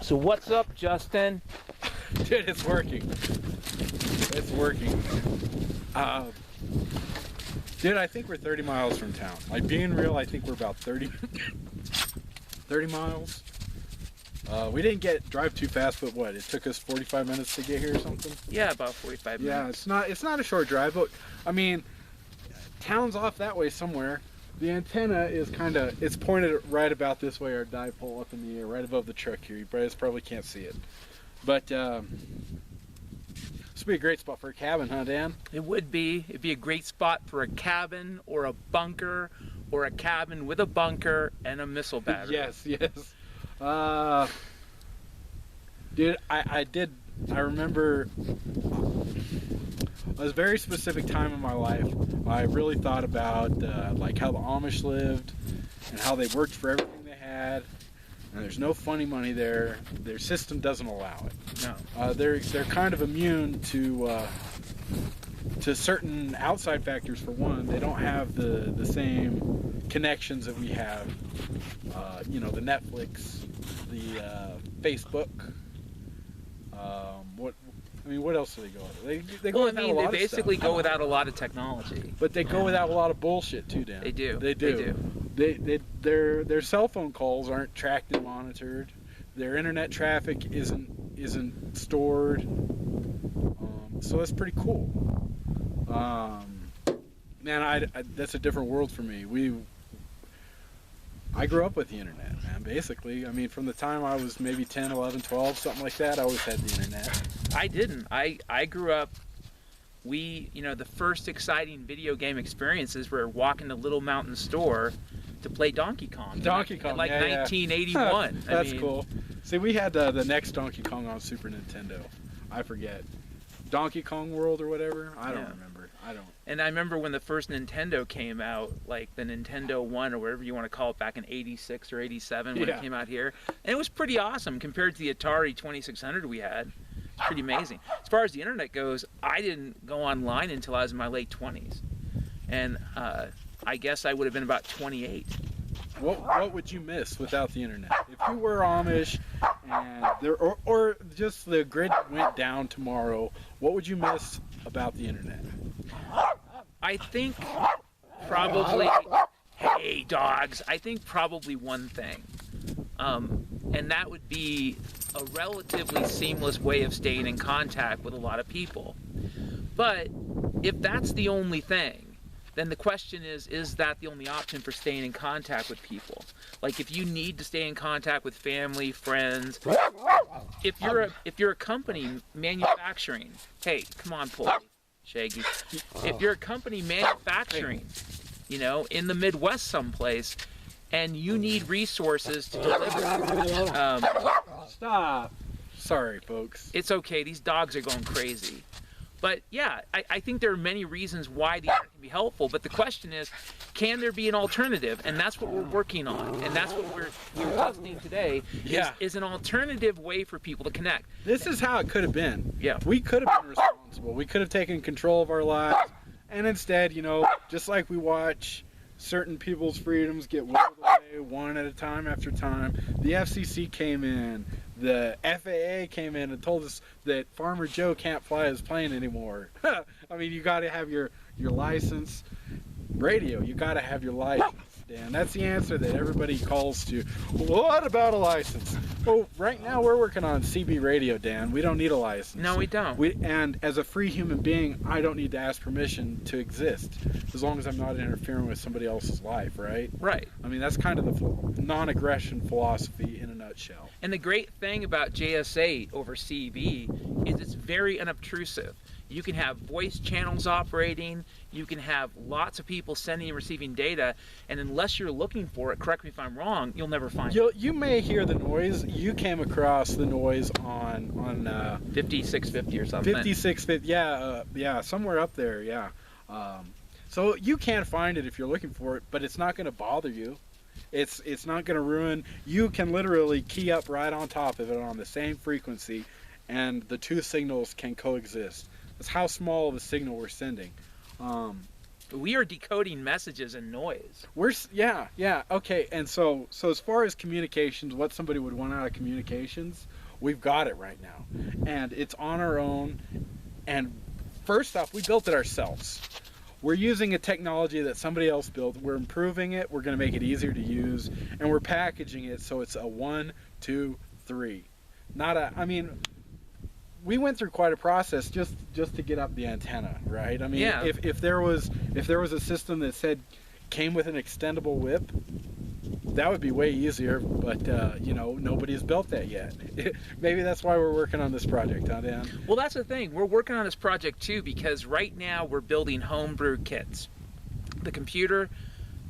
So what's up, Justin? Dude, it's working. It's working. Dude, I think we're 30 miles from town. Like, being real, I think we're about 30 miles. We didn't drive too fast, but what? It took us 45 minutes to get here or something? Yeah, about 45 minutes. Yeah, it's not a short drive, but I mean, town's off that way somewhere. The antenna is it's pointed right about this way, our dipole up in the air, right above the truck here. You guys probably can't see it. But this would be a great spot for a cabin, huh, Dan? It would be. It'd be a great spot for a cabin or a bunker or a cabin with a bunker and a missile battery. Yes. Dude, I remember it was a very specific time in my life. I really thought about like how the Amish lived and how they worked for everything they had. And there's no funny money there. Their system doesn't allow it. No. They're kind of immune to certain outside factors. For one, they don't have the same connections that we have. You know, the Netflix, the Facebook. What else do they go with? They go without a lot of basically stuff. go without a lot of technology. But they go without a lot of bullshit too, Dan. They do. They do. Their cell phone calls aren't tracked and monitored. Their internet traffic isn't stored. So that's pretty cool. Man, that's a different world for me. I grew up with the internet, man, basically. I mean, from the time I was maybe 10, 11, 12, something like that, I always had the internet. I didn't. I grew up, the first exciting video game experiences were walking to Little Mountain Store to play Donkey Kong. Donkey Kong, in like yeah, 1981. That's cool. See, we had the next Donkey Kong on Super Nintendo. I forget. Donkey Kong World or whatever? I don't remember. And I remember when the first Nintendo came out, like the Nintendo 1 or whatever you want to call it, back in 86 or 87 when it came out here. And it was pretty awesome compared to the Atari 2600 we had. It's pretty amazing. As far as the internet goes, I didn't go online until I was in my late 20s. And I guess I would have been about 28. What would you miss without the internet? If you were Amish and or just the grid went down tomorrow, what would you miss about the internet? I think probably, hey dogs, I think probably one thing. And that would be a relatively seamless way of staying in contact with a lot of people. But if that's the only thing, then the question is that the only option for staying in contact with people? Like, if you need to stay in contact with family, friends, if you're a company manufacturing, hey, come on, Polly, Shaggy. If you're a company manufacturing, in the Midwest someplace, and you need resources to deliver. Stop. Sorry, folks. It's okay. These dogs are going crazy. But yeah, I think there are many reasons why the internet can be helpful, but the question is, can there be an alternative? And that's what we're working on, and that's what we're testing today, is an alternative way for people to connect. This is how it could have been. Yeah. We could have been responsible. We could have taken control of our lives, and instead, just like we watch certain people's freedoms get whittled away one at a time after time, the FCC came in, the FAA came in and told us that Farmer Joe can't fly his plane anymore. I mean, you got to have your license. Radio, you got to have your license, Dan. That's the answer that everybody calls to. What about a license? Well, right now we're working on CB radio, Dan. We don't need a license. No, we don't. And as a free human being, I don't need to ask permission to exist, as long as I'm not interfering with somebody else's life, right? Right. I mean, that's kind of the non-aggression philosophy in a nutshell. And the great thing about JS8 over CB is it's very unobtrusive. You can have voice channels operating, you can have lots of people sending and receiving data, and unless you're looking for it, correct me if I'm wrong, you'll never find it. You may hear the noise. You came across the noise on 5650 or something. 5650, yeah, somewhere up there, yeah. So you can't find it if you're looking for it, but it's not going to bother you. It's not going to ruin. You can literally key up right on top of it on the same frequency, and the two signals can coexist. That's how small of a signal we're sending. We are decoding messages and noise. Yeah, okay. And so as far as communications, what somebody would want out of communications, we've got it right now, and it's on our own. And first off, we built it ourselves. We're using a technology that somebody else built. We're improving it. We're going to make it easier to use, and we're packaging it so it's a 1, 2, 3. Not a. I mean, we went through quite a process just to get up the antenna, right? I mean, Yeah. if there was a system that said came with an extendable whip, that would be way easier. But nobody's built that yet. Maybe that's why we're working on this project, huh, Dan? Well, that's the thing. We're working on this project too because right now we're building homebrew kits. The computer,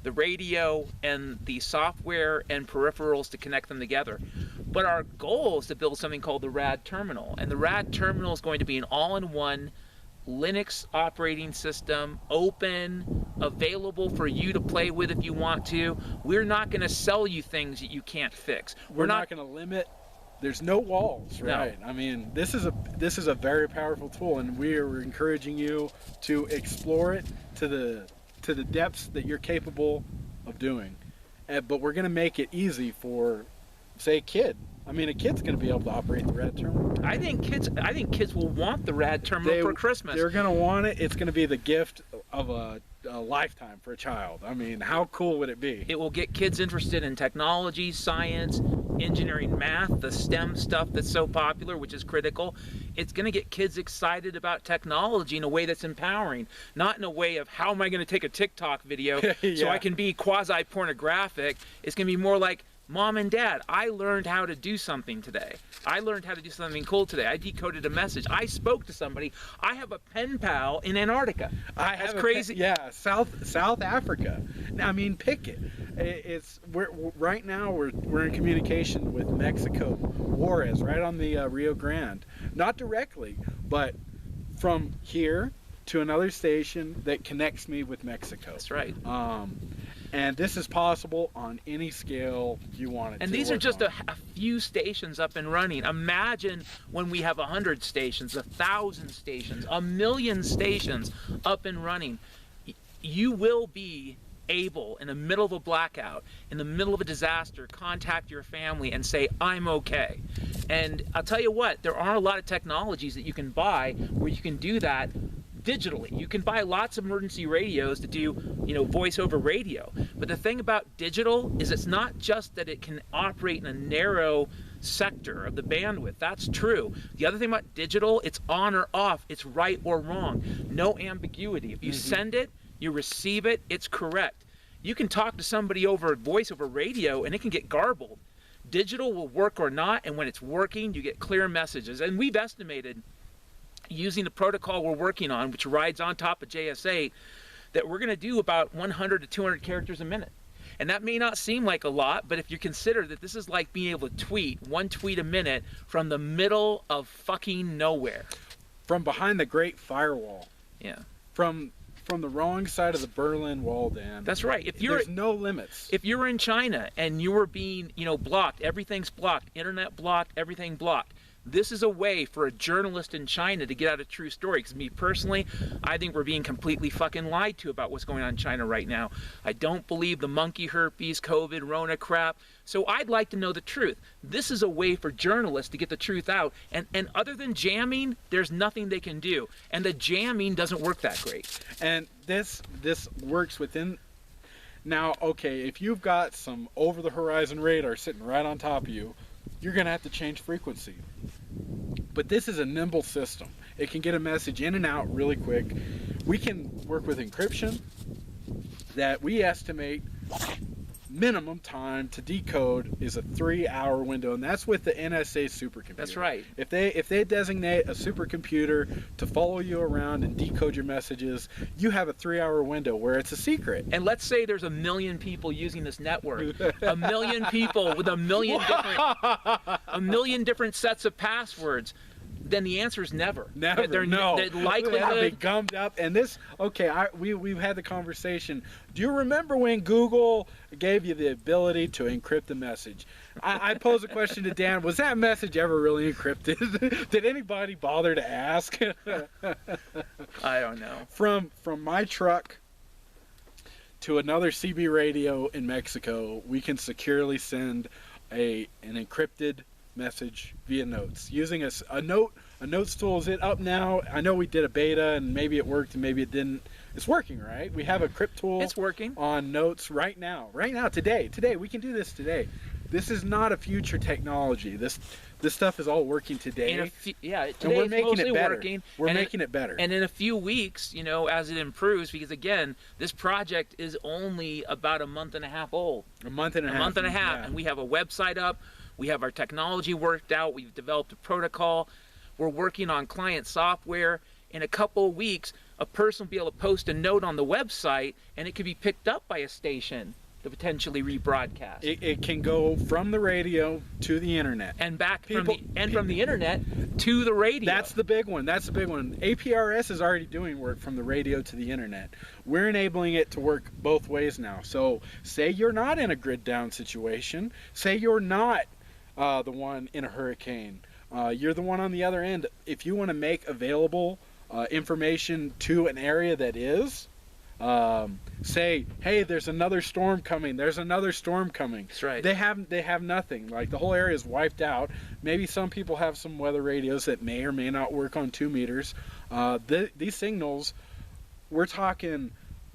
the radio, and the software and peripherals to connect them together. But our goal is to build something called the RAD terminal. And the RAD terminal is going to be an all-in-one Linux operating system, open, available for you to play with if you want to. We're not going to sell you things that you can't fix. We're not going to limit. There's no walls, right? No. I mean, this is a very powerful tool, and we are encouraging you to explore it to the depths that you're capable of doing. But we're going to make it easy for, say, a kid. I mean, a kid's going to be able to operate the RAD terminal. I think kids will want the RAD terminal for Christmas. They're going to want it. It's going to be the gift of a lifetime for a child. I mean, how cool would it be? It will get kids interested in technology, science, engineering, math, the STEM stuff that's so popular, which is critical. It's going to get kids excited about technology in a way that's empowering, not in a way of how am I going to take a TikTok video so I can be quasi-pornographic. It's going to be more like, Mom and Dad, I learned how to do something today. I learned how to do something cool today. I decoded a message. I spoke to somebody. I have a pen pal in Antarctica. That's crazy. South Africa. I mean, pick it. Right now we're in communication with Mexico, Juarez, right on the Rio Grande. Not directly, but from here to another station that connects me with Mexico. That's right. And this is possible on any scale you want it to. And these are just a few stations up and running. Imagine when we have 100 stations, 1,000 stations, 1,000,000 stations up and running. You will be able, in the middle of a blackout, in the middle of a disaster, contact your family and say, I'm okay. And I'll tell you what, there are a lot of technologies that you can buy where you can do that digitally. You can buy lots of emergency radios to do, voice over radio. But the thing about digital is it's not just that it can operate in a narrow sector of the bandwidth. That's true. The other thing about digital, it's on or off. It's right or wrong. No ambiguity. If you send it, you receive it, it's correct. You can talk to somebody over voice over radio and it can get garbled. Digital will work or not, and when it's working, you get clear messages. And we've estimated, using the protocol we're working on, which rides on top of JS8, that we're going to do about 100 to 200 characters a minute. And that may not seem like a lot, but if you consider that this is like being able to tweet, one tweet a minute from the middle of fucking nowhere. From behind the Great Firewall. Yeah. From the wrong side of the Berlin Wall, Dan. That's right. There's no limits. If you were in China and you were being, blocked, everything's blocked, internet blocked, everything blocked. This is a way for a journalist in China to get out a true story. Because me personally, I think we're being completely fucking lied to about what's going on in China right now. I don't believe the monkey herpes, COVID, Rona crap. So I'd like to know the truth. This is a way for journalists to get the truth out. And other than jamming, there's nothing they can do. And the jamming doesn't work that great. And this works within. Now, okay, if you've got some over-the-horizon radar sitting right on top of you, you're going to have to change frequency. But this is a nimble system. It can get a message in and out really quick. We can work with encryption that we estimate minimum time to decode is a 3-hour window, and that's with the NSA supercomputer. That's right. If they designate a supercomputer to follow you around and decode your messages, you have a 3-hour window where it's a secret. And let's say there's 1 million people using this network. 1 million people with 1 million different sets of passwords. Then the answer is never. Never. No. The likelihood. That'll be gummed up. And this, okay, we've had the conversation. Do you remember when Google gave you the ability to encrypt a message? I posed a question to Dan. Was that message ever really encrypted? Did anybody bother to ask? I don't know. From my truck to another CB radio in Mexico, we can securely send an encrypted message via notes using a notes tool. Is it up now? I know we did a beta and maybe it worked and maybe it didn't. It's working, right? We have a crypt tool. It's working on notes right now, today. We can do this today. This is not a future technology. This stuff is all working today. Today and we're making it better. Working, we're making it better. And in a few weeks, you know, as it improves, because again, this project is only about a month and a half old. A month and a half. Yeah. And we have a website up. We have our technology worked out. We've developed a protocol. We're working on client software. In a couple of weeks, a person will be able to post a note on the website, and it could be picked up by a station to potentially rebroadcast. It can go from the radio to the internet. And back from the internet to the radio. That's the big one. APRS is already doing work from the radio to the internet. We're enabling it to work both ways now. So say you're not in a grid down situation. Say you're not the one in a hurricane. You're the one on the other end. If you want to make available information to an area that is, say, hey, there's another storm coming. That's right. They have nothing. Like, the whole area is wiped out. Maybe some people have some weather radios that may or may not work on 2 meters. These signals, we're talking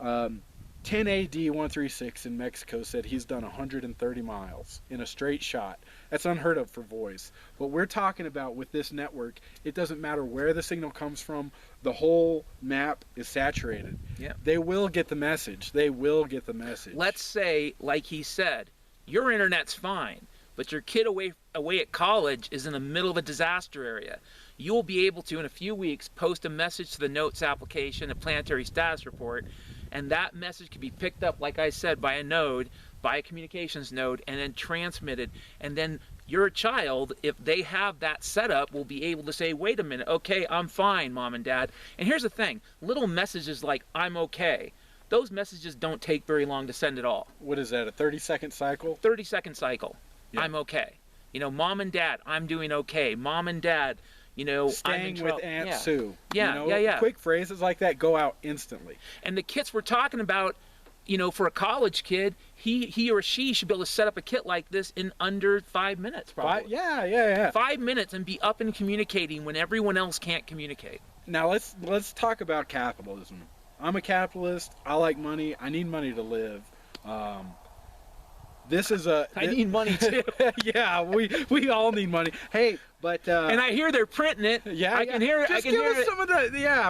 10AD136 in Mexico said he's done 130 miles in a straight shot. That's unheard of for voice. What we're talking about with this network, it doesn't matter where the signal comes from, the whole map is saturated. Yeah. They will get the message. Let's say, like he said, your internet's fine, but your kid away at college is in the middle of a disaster area. You'll be able to, in a few weeks, post a message to the Notes application, a planetary status report, and that message can be picked up, like I said, by a node, by a communications node, and then transmitted. And then your child, if they have that setup, will be able to say, wait a minute, okay, I'm fine, Mom and Dad. And here's the thing, little messages like, I'm okay, those messages don't take very long to send at all. What is that, a 30-second cycle? 30-second cycle. Yeah. I'm okay. You know, Mom and Dad, I'm doing okay. Mom and Dad, you know, staying I'm with Aunt Sue. Yeah, you know, yeah. Quick phrases like that go out instantly. And the kits we're talking about, you know, for a college kid, he or she should be able to set up a kit like this in under 5 minutes, probably. Yeah. 5 minutes and be up and communicating when everyone else can't communicate. Now let's talk about capitalism. I'm a capitalist. I like money. I need money to live. I need money too. Yeah, we all need money. Hey, but and I hear they're printing it. Yeah, I can hear it. Just I can give hear us it. some of the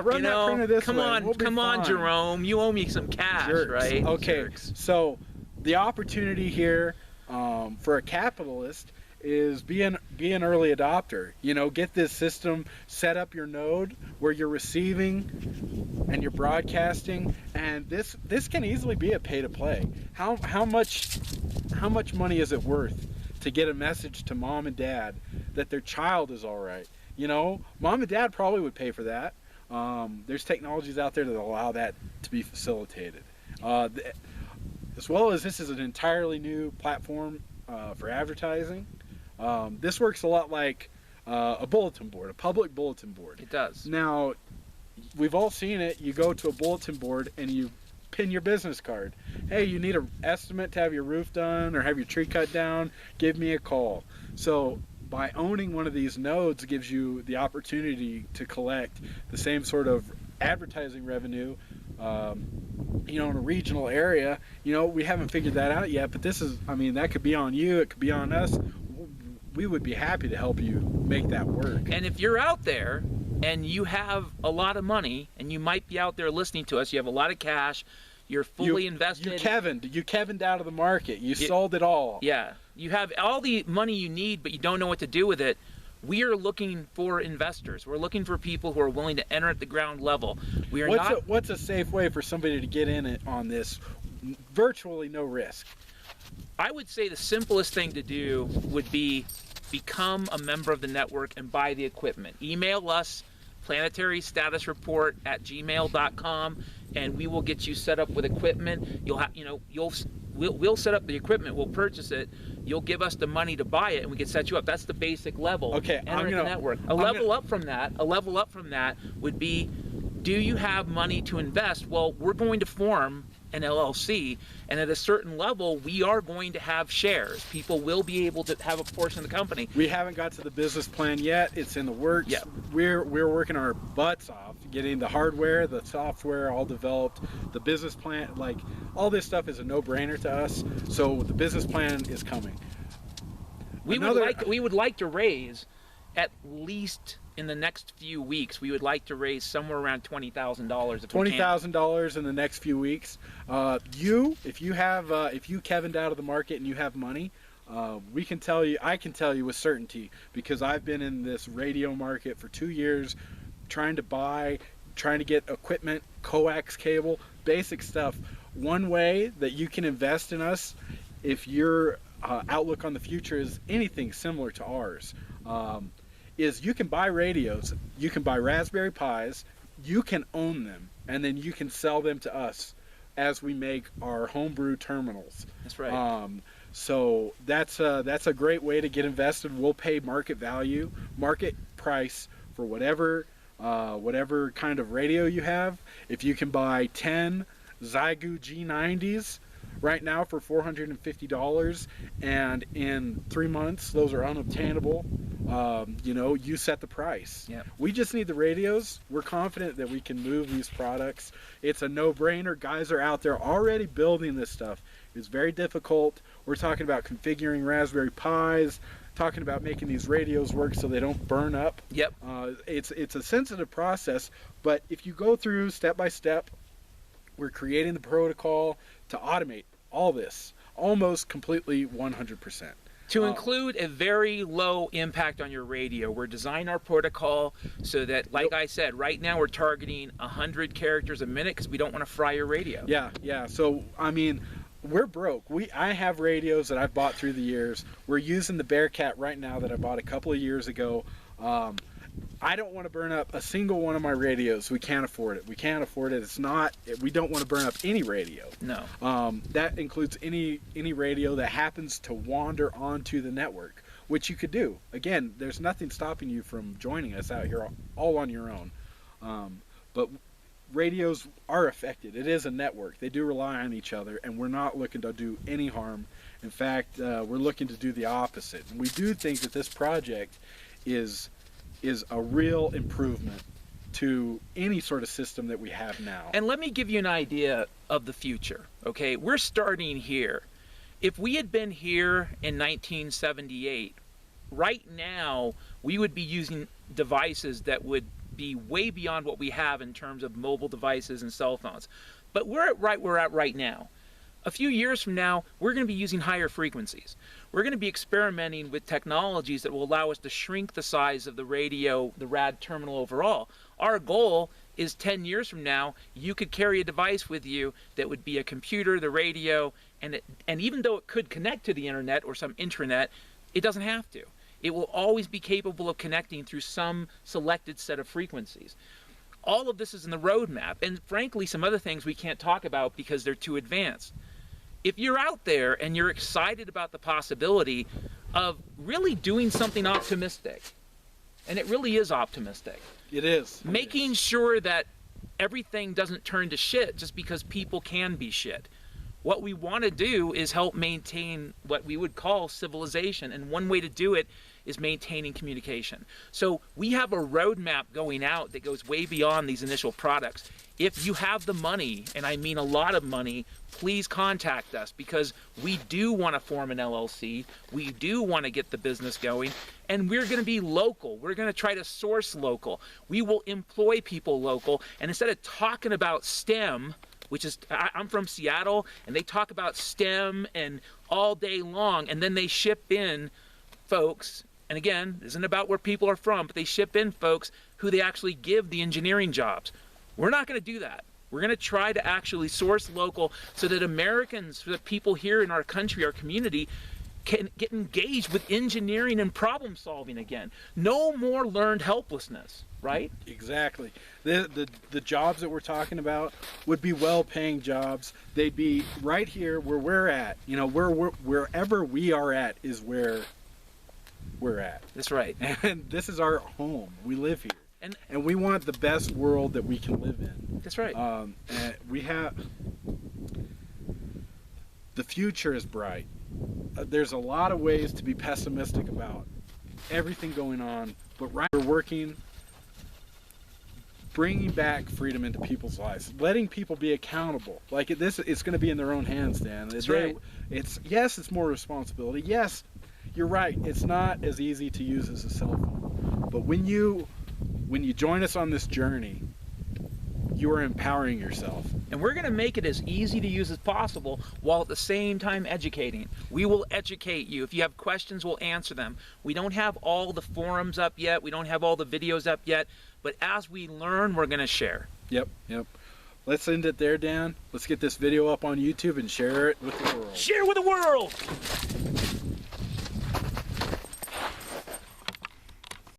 run that printer this come way. on, We'll come on, fine. Jerome. You owe me some cash, Jerks. right? Okay, Jerks. so the opportunity here for a capitalist is be an early adopter. You know, get this system, set up your node where you're receiving and you're broadcasting, and this can easily be a pay to play. How much money is it worth to get a message to Mom and Dad that their child is all right? You know, Mom and Dad probably would pay for that. There's technologies out there that allow that to be facilitated. As well as this is an entirely new platform for advertising. This works a lot like a bulletin board, a public bulletin board. It does. Now, we've all seen it. You go to a bulletin board and you pin your business card. Hey, you need an estimate to have your roof done or have your tree cut down? Give me a call. So by owning one of these nodes gives you the opportunity to collect the same sort of advertising revenue, you know, in a regional area. You know, we haven't figured that out yet, but this is, I mean, that could be on you, it could be on us. We would be happy to help you make that work. And if you're out there and you have a lot of money and you might be out there listening to us, you have a lot of cash, you're fully invested. You Kevined out of the market. You sold it all. Yeah. You have all the money you need, but you don't know what to do with it. We are looking for investors. We're looking for people who are willing to enter at the ground level. We are What's a safe way for somebody to get in it on this? Virtually no risk. I would say the simplest thing to do would be become a member of the network and buy the equipment. Email us, planetarystatusreport@gmail.com, and we will get you set up with equipment. We'll set up the equipment, we'll purchase it, you'll give us the money to buy it, and we can set you up. That's the basic level. Okay, enter the network. A level up from that would be, do you have money to invest? Well, we're going to form an LLC, and at a certain level, we are going to have shares. People will be able to have a portion of the company. We haven't got to the business plan yet. It's in the works. Yeah. We're working our butts off, getting the hardware, the software all developed, the business plan, like all this stuff is a no-brainer to us. So the business plan is coming. We would like to raise, at least in the next few weeks, we would like to raise somewhere around $20,000. $20,000 in the next few weeks. If you Kevin'd out of the market and you have money, I can tell you with certainty, because I've been in this radio market for 2 years, trying to get equipment, coax cable, basic stuff. One way that you can invest in us, if your outlook on the future is anything similar to ours, is you can buy radios, you can buy Raspberry Pis, you can own them, and then you can sell them to us as we make our homebrew terminals. That's right. So that's a great way to get invested. We'll pay market value, market price for whatever kind of radio you have. If you can buy 10 Zygu G90s right now for $450, and in 3 months those are unobtainable, you set the price. Yep. We just need the radios. We're confident that we can move these products. It's a no-brainer. Guys are out there already building this stuff. It's very difficult. We're talking about configuring Raspberry Pis, talking about making these radios work so they don't burn up. Yep. It's a sensitive process, but if you go through step by step, we're creating the protocol to automate all this almost completely 100%. To include a very low impact on your radio, we're designing our protocol so that, like I said, right now we're targeting 100 characters a minute because we don't want to fry your radio. Yeah. So, I mean, we're broke. I have radios that I've bought through the years. We're using the Bearcat right now that I bought a couple of years ago. I don't want to burn up a single one of my radios. We can't afford it. We don't want to burn up any radio. No. That includes any radio that happens to wander onto the network, which you could do. Again, there's nothing stopping you from joining us out here all on your own. But radios are affected. It is a network. They do rely on each other, and we're not looking to do any harm. In fact, we're looking to do the opposite. And we do think that this project is a real improvement to any sort of system that we have now. And let me give you an idea of the future, okay? We're starting here. If we had been here in 1978, right now we would be using devices that would be way beyond what we have in terms of mobile devices and cell phones. But we're at right now. A few years from now, we're going to be using higher frequencies. We're going to be experimenting with technologies that will allow us to shrink the size of the radio, the RAD terminal overall. Our goal is 10 years from now, you could carry a device with you that would be a computer, the radio, and even though it could connect to the internet or some intranet, it doesn't have to. It will always be capable of connecting through some selected set of frequencies. All of this is in the roadmap, and frankly, some other things we can't talk about because they're too advanced. If you're out there and you're excited about the possibility of really doing something optimistic, and it really is optimistic. It is. Making sure that everything doesn't turn to shit just because people can be shit. What we want to do is help maintain what we would call civilization, and one way to do it is maintaining communication. So we have a roadmap going out that goes way beyond these initial products. If you have the money, and I mean a lot of money, please contact us, because we do want to form an LLC. We do want to get the business going, and we're going to be local. We're going to try to source local. We will employ people local, and instead of talking about STEM, which is, I'm from Seattle, and they talk about STEM and all day long, and then they ship in folks, and again, this isn't about where people are from, but they ship in folks who they actually give the engineering jobs. We're not going to do that. We're going to try to actually source local so that Americans, so that people here in our country, our community, can get engaged with engineering and problem solving again. No more learned helplessness, right? Exactly. The jobs that we're talking about would be well-paying jobs. They'd be right here where we're at. You know, wherever we are at is where we're at. That's right. And this is our home. We live here. And we want the best world that we can live in. That's right. And we have the future is bright. There's a lot of ways to be pessimistic about everything going on, but right, we're working, bringing back freedom into people's lives, letting people be accountable. Like it's going to be in their own hands, Dan. That's right. It's more responsibility. Yes, you're right. It's not as easy to use as a cell phone, but when you join us on this journey, you are empowering yourself. And we're going to make it as easy to use as possible while at the same time educating. We will educate you. If you have questions, we'll answer them. We don't have all the forums up yet. We don't have all the videos up yet. But as we learn, we're going to share. Yep. Let's end it there, Dan. Let's get this video up on YouTube and share it with the world. Share with the world!